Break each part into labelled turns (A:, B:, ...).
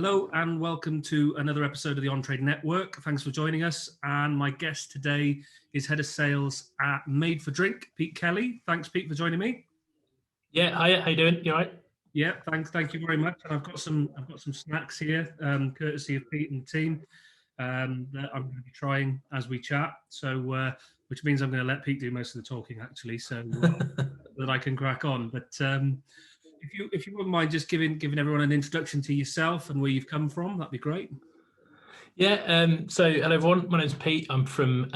A: Hello and welcome to another episode of the On Trade Network. Thanks for joining us. And my guest today is Head of Sales at Made for Drink, Pete Kelly. Thanks, Pete, for joining me.
B: Yeah, hi, how you doing? You all right?
A: Yeah, thanks. Thank you very much. And I've got some snacks here, courtesy of Pete and the team, that I'm going to be trying as we chat. So, which means I'm going to let Pete do most of the talking, actually, so that I can crack on. But if you wouldn't mind just giving everyone an introduction to yourself and where you've come from, that'd be great.
B: Yeah. So hello everyone. My name's Pete. I'm from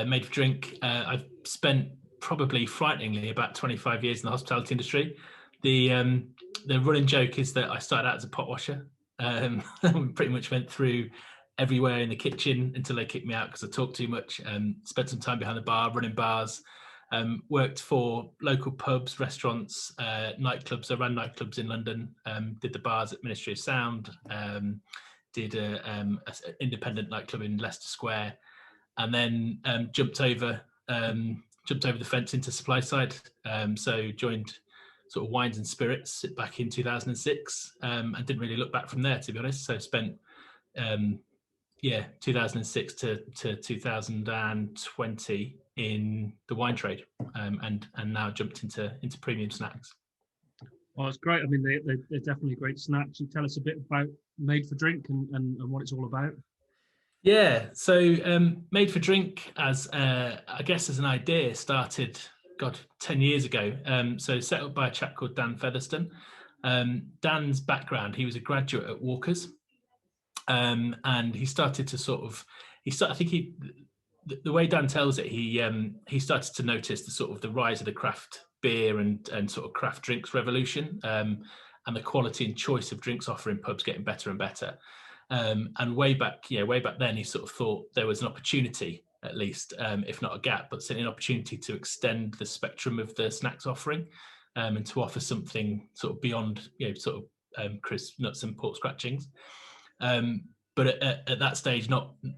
B: Made for Drink. I've spent probably frighteningly about 25 years in the hospitality industry. The running joke is that I started out as a pot washer. Pretty much went through everywhere in the kitchen until they kicked me out because I talked too much. Spent some time behind the bar, running bars. Worked for local pubs, restaurants, nightclubs. I ran nightclubs in London. Did the bars at Ministry of Sound. Did an independent nightclub in Leicester Square, and then jumped over the fence into supply side. So joined sort of wines and spirits back in 2006, and didn't really look back from there, to be honest. So spent 2006 to 2020 in the wine trade, and now jumped into premium snacks.
A: Well, it's great. I mean, they're definitely great snacks. You tell us a bit about Made for Drink and what it's all about.
B: Yeah, so Made for Drink, as I guess as an idea, started 10 years ago. So set up by a chap called Dan Featherstone. Dan's background, he was a graduate at Walker's, and he started to I think the way Dan tells it, he started to notice the rise of the craft beer and sort of craft drinks revolution, and the quality and choice of drinks offering pubs getting better and better. And way back then, he sort of thought there was an opportunity, at least, if not a gap, but certainly an opportunity to extend the spectrum of the snacks offering, and to offer something sort of beyond, crisp nuts and pork scratchings. But at that stage,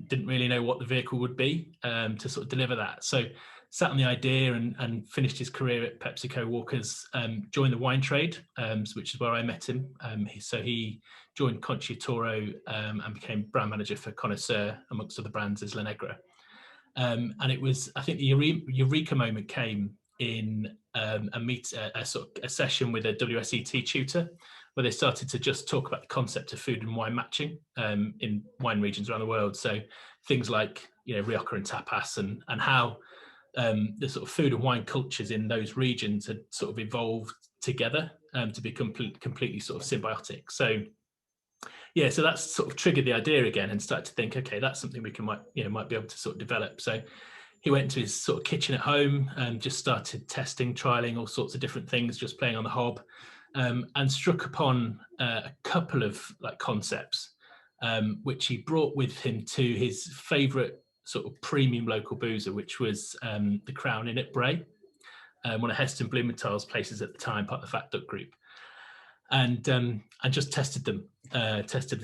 B: didn't really know what the vehicle would be to sort of deliver that. So sat on the idea and finished his career at PepsiCo, Walker's, joined the wine trade, which is where I met him. So he joined Concha Toro and became brand manager for Connoisseur, amongst other brands as La Negra. And it was, I think, the eureka moment came in a session with a WSET tutor, where they started to just talk about the concept of food and wine matching in wine regions around the world. So things like, Rioja and tapas, and how the sort of food and wine cultures in those regions had sort of evolved together to be completely sort of symbiotic. So so that's sort of triggered the idea again, and started to think, okay, that's something we might be able to sort of develop. So he went to his sort of kitchen at home and just started testing, trialing all sorts of different things, just playing on the hob, and struck upon a couple of concepts, which he brought with him to his favourite sort of premium local boozer, which was the Crown Inn at Bray, one of Heston Blumenthal's places at the time, part of the Fat Duck Group. And I just tested the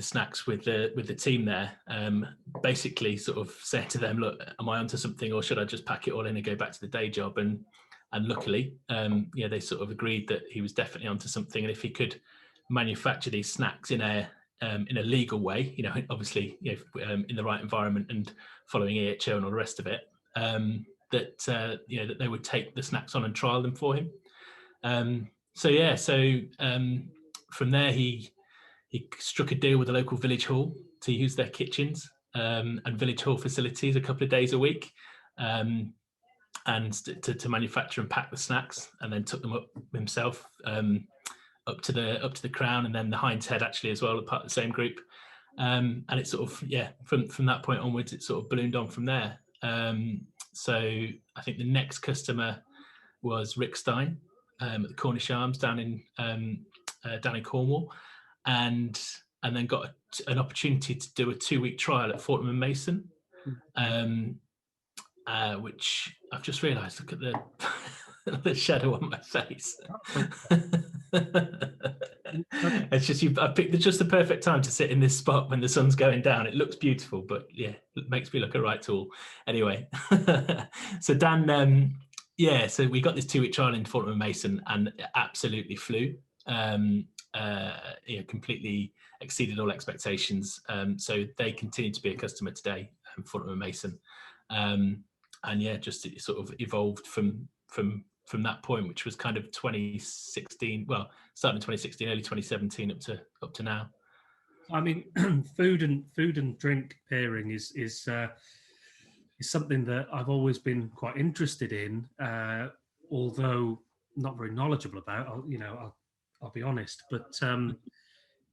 B: snacks with the team there, basically sort of saying to them, look, am I onto something, or should I just pack it all in and go back to the day job? And luckily, they sort of agreed that he was definitely onto something, and if he could manufacture these snacks in a legal way, obviously, in the right environment and following AHO and all the rest of it, that they would take the snacks on and trial them for him. From there, he struck a deal with the local village hall to use their kitchens and village hall facilities a couple of days a week, and to manufacture and pack the snacks, and then took them up himself up to the Crown, and then the Hind's Head actually as well, part of the same group. And it sort of from that point onwards, it sort of ballooned on from there. So I think the next customer was Rick Stein at the Cornish Arms down in Cornwall, and then got an opportunity to do a 2-week trial at Fortnum and Mason, which I've just realised. Look at the shadow on my face. It's just I picked just the perfect time to sit in this spot when the sun's going down. It looks beautiful, but it makes me look a right tool. Anyway, so Dan, so we got this 2-week trial in Fortnum and Mason, and it absolutely flew. completely exceeded all expectations. So they continue to be a customer today, Fortnum & Mason. And yeah, just it sort of evolved from that point, which was kind of 2016. Well, starting in 2016, early 2017, up to now.
A: I mean, food and drink pairing is something that I've always been quite interested in, although not very knowledgeable about. I'll be honest, but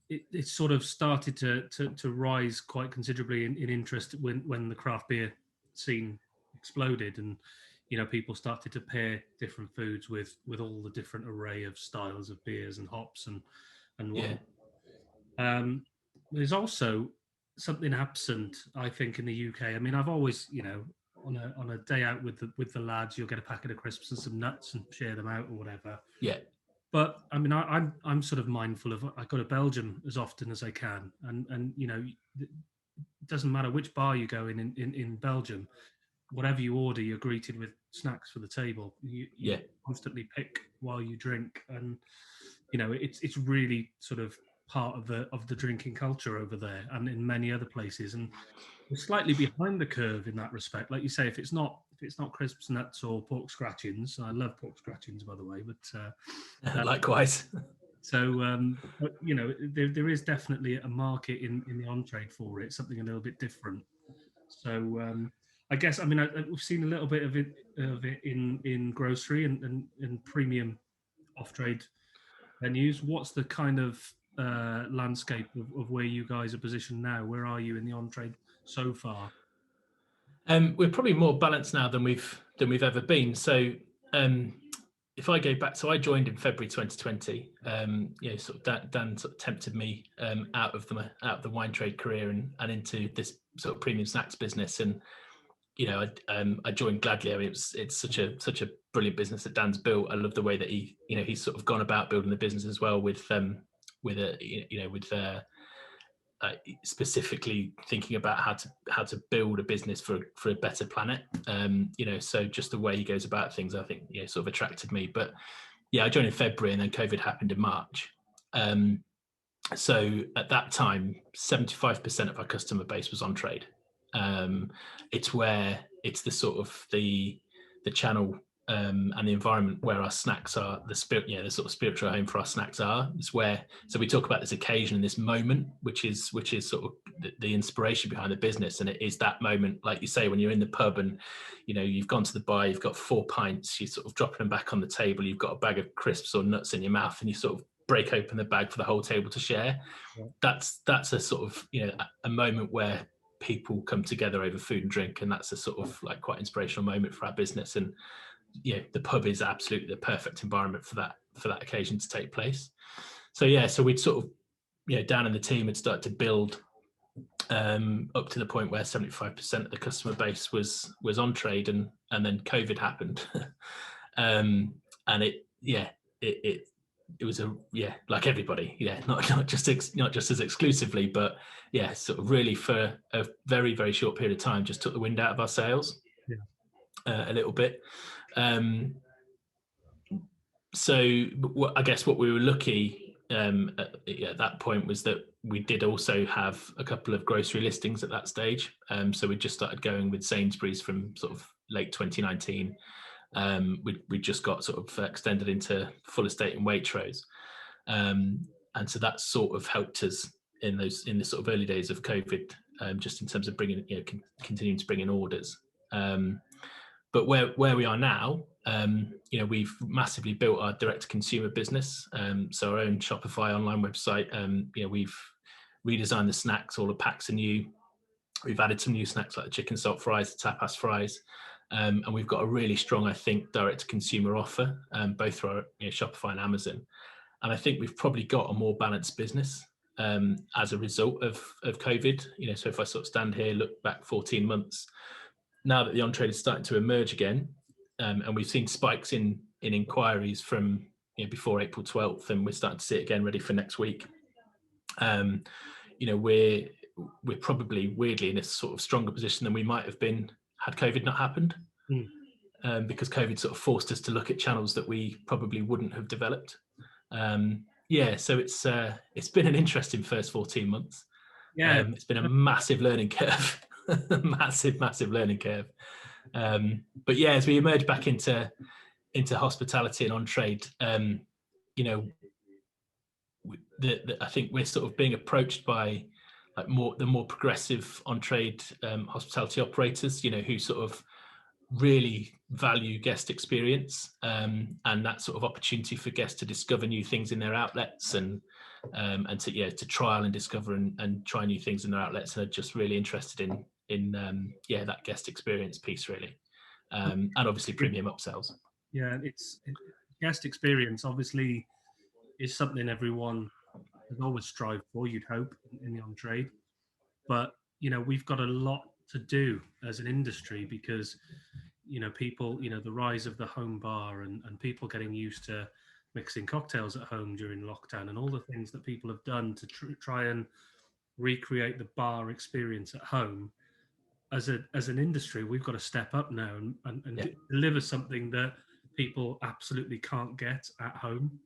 A: it sort of started to rise quite considerably in interest when the craft beer scene exploded, and people started to pair different foods with all the different array of styles of beers and hops and what. There's also something absent, I think, in the UK. I mean, I've always, on a day out with the lads, you'll get a packet of crisps and some nuts and share them out or whatever.
B: Yeah.
A: But I mean, I'm sort of mindful of, I go to Belgium as often as I can, and it doesn't matter which bar you go in Belgium, whatever you order, you're greeted with snacks for the table. You constantly pick while you drink, and it's really sort of part of the drinking culture over there and in many other places, and we're slightly behind the curve in that respect. Like you say, if it's not crisps, nuts, or pork scratchings, I love pork scratchings, by the way, but
B: likewise.
A: So but, there is definitely a market in the on-trade for it, something a little bit different. So I guess, I mean, we've seen a little bit of it in grocery and premium off-trade venues. What's the kind of landscape of where you guys are positioned now? Where are you in the on-trade so far?
B: We're probably more balanced now than we've ever been. So if I go back, so I joined in February 2020. Sort of Dan sort of tempted me out of the wine trade career and into this sort of premium snacks business, and I joined gladly. I mean, it's such a brilliant business that Dan's built. I love the way that he's sort of gone about building the business as well, with specifically thinking about how to build a business for a better planet. So just the way he goes about things, I think, sort of attracted me. But yeah, I joined in February, and then COVID happened in March. So at that time, 75% of our customer base was on trade. It's the sort of the channel and the environment where our snacks are, the sort of spiritual home for our snacks are. It's where, so we talk about this occasion and this moment, which is sort of the inspiration behind the business. And it is that moment, like you say, when you're in the pub and you've gone to the bar, you've got 4 pints, you're sort of dropping them back on the table, you've got a bag of crisps or nuts in your mouth, and you sort of break open the bag for the whole table to share. Yeah. That's a sort of a moment where people come together over food and drink, and that's a sort of like quite inspirational moment for our business. And the pub is absolutely the perfect environment for that occasion to take place. So we'd sort of Dan and the team had started to build up to the point where 75% of the customer base was on trade, and then COVID happened. And it was like everybody, not just as exclusively, but sort of really for a very, very short period of time, just took the wind out of our sails a little bit. So I guess what we were lucky at that point was that we did also have a couple of grocery listings at that stage. So we just started going with Sainsbury's from sort of late 2019. We just got sort of extended into Full Estate and Waitrose, and so that sort of helped us in the sort of early days of COVID, just in terms of bringing continuing to bring in orders. But where we are now, we've massively built our direct-to-consumer business. So our own Shopify online website. We've redesigned the snacks. All the packs are new. We've added some new snacks like the chicken salt fries, the tapas fries. And we've got a really strong, I think, direct-to-consumer offer, both through our Shopify and Amazon. And I think we've probably got a more balanced business as a result of COVID. So if I sort of stand here, look back 14 months, now that the on-trade is starting to emerge again, and we've seen spikes in inquiries from before April 12th, and we're starting to see it again ready for next week. We're probably weirdly in a sort of stronger position than we might have been had COVID not happened, because COVID sort of forced us to look at channels that we probably wouldn't have developed. Yeah, so it's been an interesting first 14 months.
A: Yeah,
B: It's been a massive learning curve, massive learning curve. But yeah, as we emerge back into hospitality and on trade, you know, I think we're sort of being approached by like the more progressive on trade hospitality operators, you know, who sort of really value guest experience, and that sort of opportunity for guests to discover new things in their outlets and to trial and discover and try new things in their outlets, and are just really interested in that guest experience piece really, and obviously premium upsells.
A: Yeah, guest experience obviously is something everyone has always strived for, you'd hope, in the on trade. But we've got a lot to do as an industry because people, the rise of the home bar and people getting used to mixing cocktails at home during lockdown and all the things that people have done to try and recreate the bar experience at home. As an industry, we've got to step up now and deliver something that people absolutely can't get at home.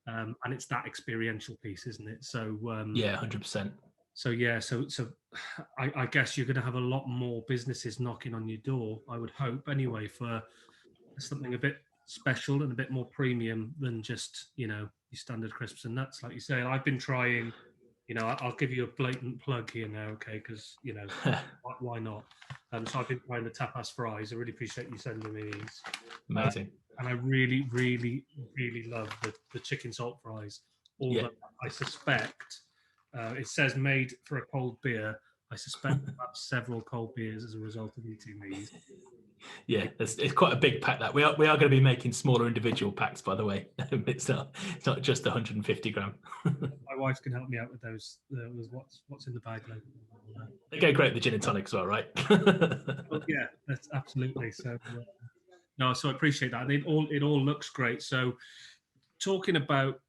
A: And it's that experiential piece, isn't it? So
B: 100%.
A: So I guess you're going to have a lot more businesses knocking on your door, I would hope anyway, for something a bit special and a bit more premium than just your standard crisps and nuts, like you say. I've been trying. I'll give you a blatant plug here now, okay? Because why not? So I've been trying the tapas fries. I really appreciate you sending me these.
B: Amazing.
A: And I really, really, really love the chicken salt fries. Although I suspect it says made for a cold beer. I suspect perhaps several cold beers as a result of eating these.
B: Yeah, it's quite a big pack. That we are going to be making smaller individual packs, by the way. It's not just 150 gram.
A: My wife can help me out with those. What's in the bag later.
B: They go great with the gin and tonic as well, right?
A: Oh, yeah, that's absolutely. So so I appreciate that. And it all looks great. So talking about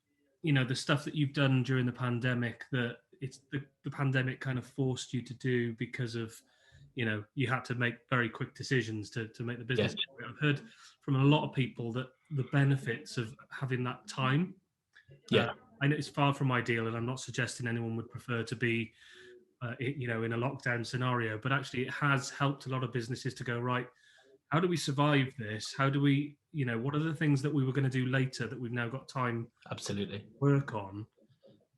A: the stuff that you've done during the pandemic, that it's the pandemic kind of forced you to do because of you had to make very quick decisions to make the business.
B: Yeah.
A: I've heard from a lot of people that the benefits of having that time. I know it's far from ideal, and I'm not suggesting anyone would prefer to be in a lockdown scenario, but actually it has helped a lot of businesses to go, right, how do we survive this? How do we, what are the things that we were going to do later that we've now got time
B: absolutely
A: to work on?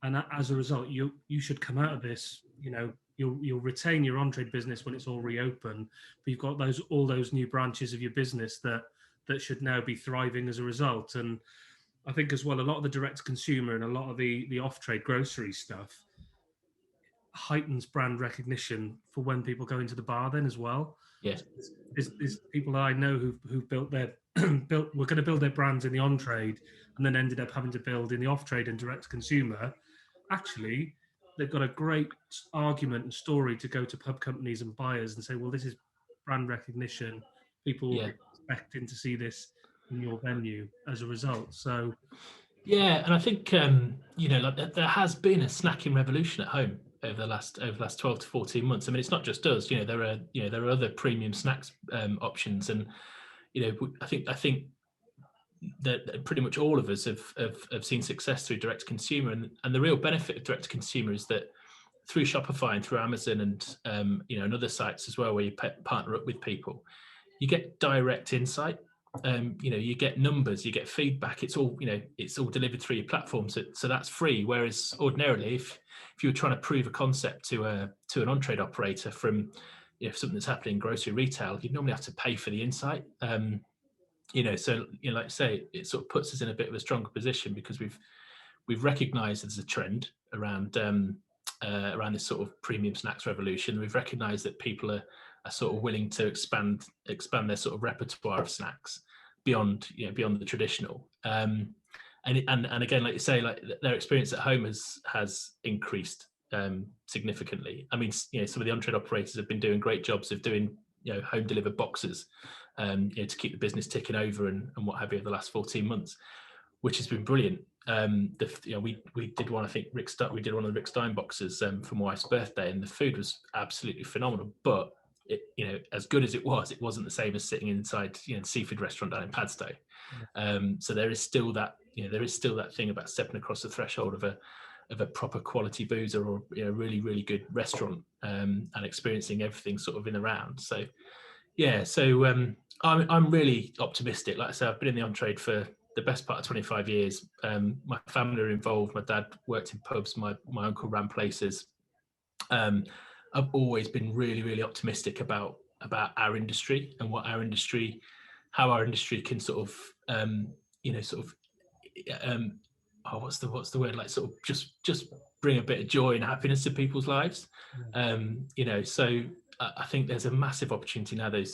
A: And as a result, you should come out of this, you'll retain your on-trade business when it's all reopened, but you've got all those new branches of your business that should now be thriving as a result. And I think as well, a lot of the direct consumer and a lot of the off-trade grocery stuff heightens brand recognition for when people go into the bar then as well.
B: Yes.
A: There's people that I know who've built their were going to build their brands in the on-trade and then ended up having to build in the off-trade and direct consumer. Actually, they've got a great argument and story to go to pub companies and buyers and say, well, this is brand recognition. People will be expecting to see this in your venue as a result. So
B: yeah, and I think like there has been a snacking revolution at home over the last 12 to 14 months. I mean, it's not just us. There are other premium snacks options, and I think that pretty much all of us have seen success through direct to consumer, and the real benefit of direct to consumer is that through Shopify and through Amazon and and other sites as well, where you partner up with people, you get direct insight. You get numbers, you get feedback. It's all delivered through your platform, so that's free. Whereas ordinarily, if you were trying to prove a concept to an on-trade operator from something that's happening in grocery retail, you'd normally have to pay for the insight. So like I say, it sort of puts us in a bit of a stronger position because we've recognised there's a trend around this sort of premium snacks revolution. We've recognised that people are sort of willing to expand their sort of repertoire of snacks beyond the traditional. And again, like you say, like their experience at home has increased significantly. I mean, some of the on-trade operators have been doing great jobs of doing home delivered boxes to keep the business ticking over and what have you over the last 14 months, which has been brilliant. We did one, I think we did one of the Rick Stein boxes for my wife's birthday, and the food was absolutely phenomenal. But as good as it wasn't the same as sitting inside the seafood restaurant down in Padstow. So there is still that there is still that thing about stepping across the threshold of a proper quality boozer or really really good restaurant, and experiencing everything sort of in the round. So I'm really optimistic. Like I said, I've been in the on-trade for the best part of 25 years. My family are involved. My dad worked in pubs. My uncle ran places. I've always been really, really optimistic about our industry and how our industry can sort of, what's the word? Like sort of just bring a bit of joy and happiness to people's lives. So I think there's a massive opportunity now that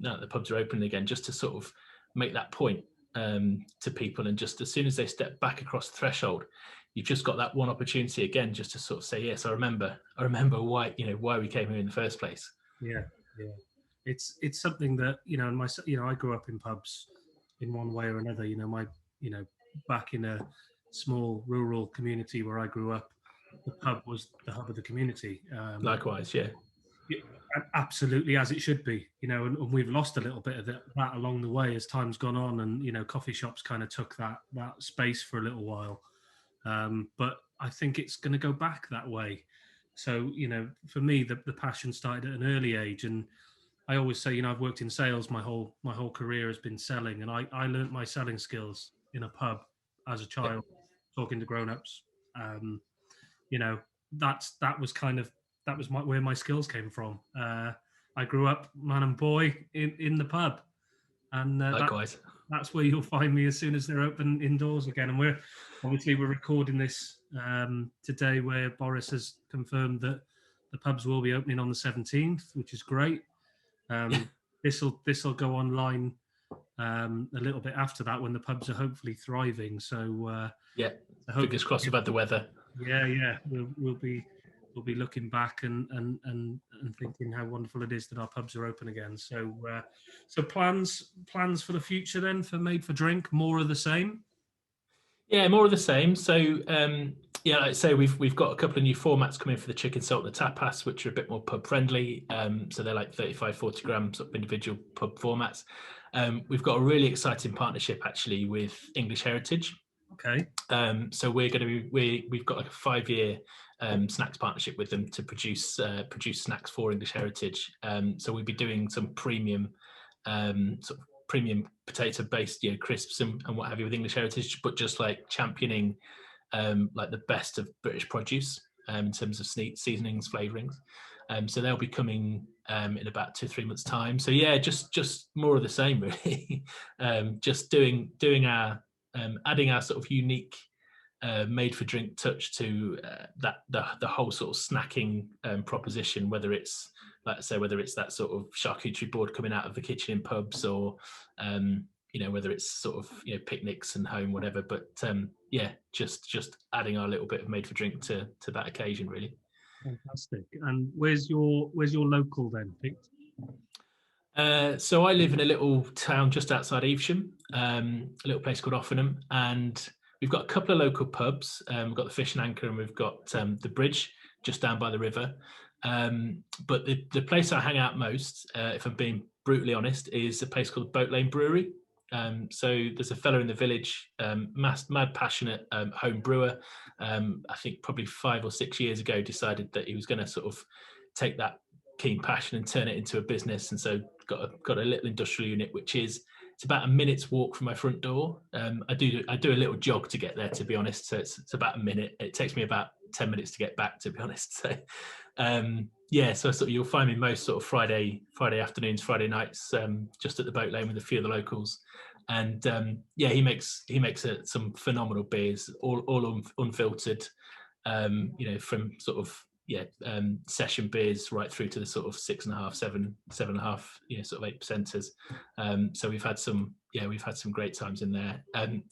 B: the pubs are open again, just to sort of make that point to people, and just as soon as they step back across the threshold, you've just got that one opportunity again, just to sort of say, yes, I remember why we came here in the first place.
A: Yeah. It's something that, I grew up in pubs in one way or another. Back in a small rural community where I grew up, the pub was the hub of the community.
B: Likewise, yeah.
A: Absolutely, as it should be, and we've lost a little bit of that along the way as time's gone on, and coffee shops kind of took that space for a little while. But I think it's going to go back that way. So, for me, the passion started at an early age, and I always say, I've worked in sales. My whole career has been selling, and I learned my selling skills in a pub as a child, talking to grown-ups. That was where my skills came from. I grew up man and boy in the pub, and
B: likewise.
A: That's where you'll find me as soon as they're open indoors again. And we're recording this today, where Boris has confirmed that the pubs will be opening on the 17th, which is great. This will go online a little bit after that, when the pubs are hopefully thriving. So
B: fingers crossed about the weather.
A: We'll be looking back and thinking how wonderful it is that our pubs are open again. So plans for the future then for Made for Drink, more of the same?
B: Yeah, more of the same. So like I say, we've got a couple of new formats coming for the chicken salt and the tapas, which are a bit more pub friendly. So they're like 35, 40 grams of individual pub formats. We've got a really exciting partnership actually with English Heritage.
A: Okay.
B: So we've got like a 5-year snacks partnership with them to produce snacks for English Heritage. So we'll be doing some premium sort of premium potato based crisps and what have you with English Heritage, but just like championing like the best of British produce in terms of seasonings, flavorings. So they'll be coming in about 2-3 months time. So just more of the same really. Just doing our adding our sort of unique Made for Drink touch to the whole sort of snacking proposition, whether it's that sort of charcuterie board coming out of the kitchen in pubs, or whether it's sort of picnics and home, whatever. But just adding our little bit of Made for Drink to that occasion, really.
A: Fantastic. And where's your local then, Pete?
B: So I live in a little town just outside Evesham, a little place called Offanem, and we've got a couple of local pubs. We've got the Fish and Anchor, and we've got the Bridge just down by the river. But the place I hang out most, if I'm being brutally honest, is a place called Boat Lane Brewery. So there's a fella in the village, mad passionate home brewer. I think probably 5 or 6 years ago decided that he was going to sort of take that keen passion and turn it into a business, and so got a little industrial unit, which is, it's about a minute's walk from my front door. I do a little jog to get there, to be honest, so it's about a minute. It takes me about 10 minutes to get back, to be honest. So so sort of you'll find me most sort of Friday afternoons, Friday nights, just at the Boat Lane with a few of the locals. And he makes some phenomenal beers, all unfiltered, from sort of session beers right through to the sort of 6.5, 7.5, sort of 8%ers. So we've had some great times in there.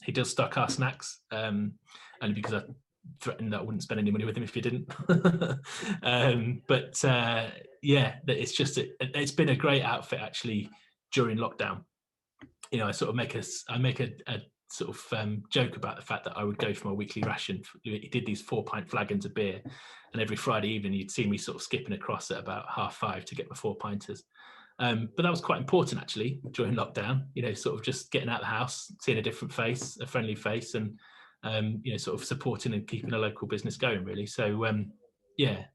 B: He does stock our snacks, only because I threatened that I wouldn't spend any money with him if he didn't. It's been a great outfit actually during lockdown. I sort of make a sort of joke about the fact that I would go for my weekly ration. He did these 4-pint flagons of beer, and every Friday evening you'd see me sort of skipping across at about 5:30 to get my 4-pinters. But that was quite important actually during lockdown, sort of just getting out of the house, seeing a different face, a friendly face, and sort of supporting and keeping a local business going really. So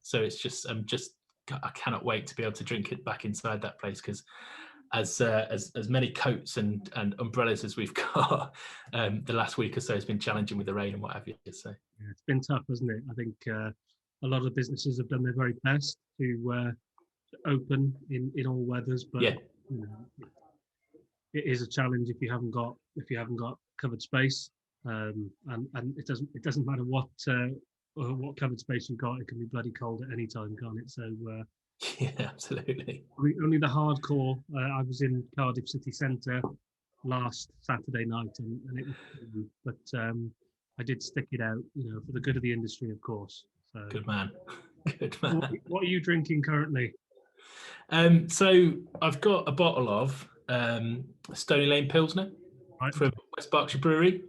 B: so it's just I cannot wait to be able to drink it back inside that place, because as many coats and umbrellas as we've got, the last week or so has been challenging with the rain and what have you. So
A: yeah, it's been tough, hasn't it? I think a lot of businesses have done their very best to open in all weathers, but
B: yeah,
A: it is a challenge if you haven't got covered space, and it doesn't matter what covered space you've got. It can be bloody cold at any time, can't it? So
B: yeah, absolutely.
A: only the hardcore. I was in Cardiff city centre last Saturday night, and it was cold, but I did stick it out, for the good of the industry, of course. So
B: Good man. Good man.
A: What are you drinking currently?
B: So I've got a bottle of Stony Lane Pilsner from West Berkshire Brewery,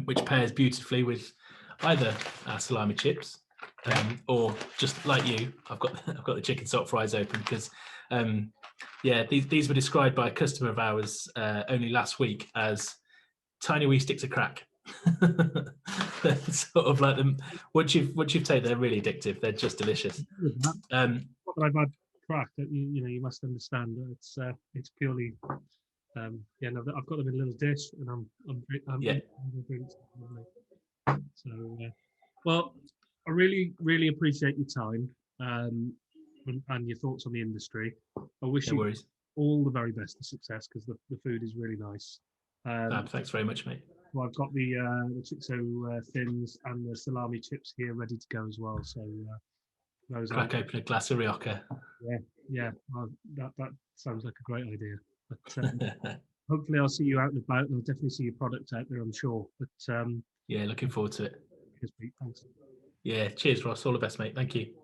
B: which pairs beautifully with either our salami chips, or just like you, I've got the chicken salt fries open because these were described by a customer of ours only last week as tiny wee sticks of crack. Sort of like them. Once you've taken, they're really addictive. They're just delicious.
A: I've had crack. You must understand that it's purely. I've got them in a little dish, and I'm drinking. So, well, I really appreciate your time and your thoughts on the industry. I wish you all the very best of success, because the food is really nice.
B: Thanks very much, mate.
A: Well, I've got the Chixo thins and the salami chips here ready to go as well. So those
B: crack open a glass of Rioja.
A: Yeah. Well, that sounds like a great idea. But hopefully, I'll see you out and about, and I'll definitely see your product out there, I'm sure. But
B: looking forward to it.
A: Cheers, Pete. Thanks.
B: Yeah, cheers, Ross. All the best, mate. Thank you.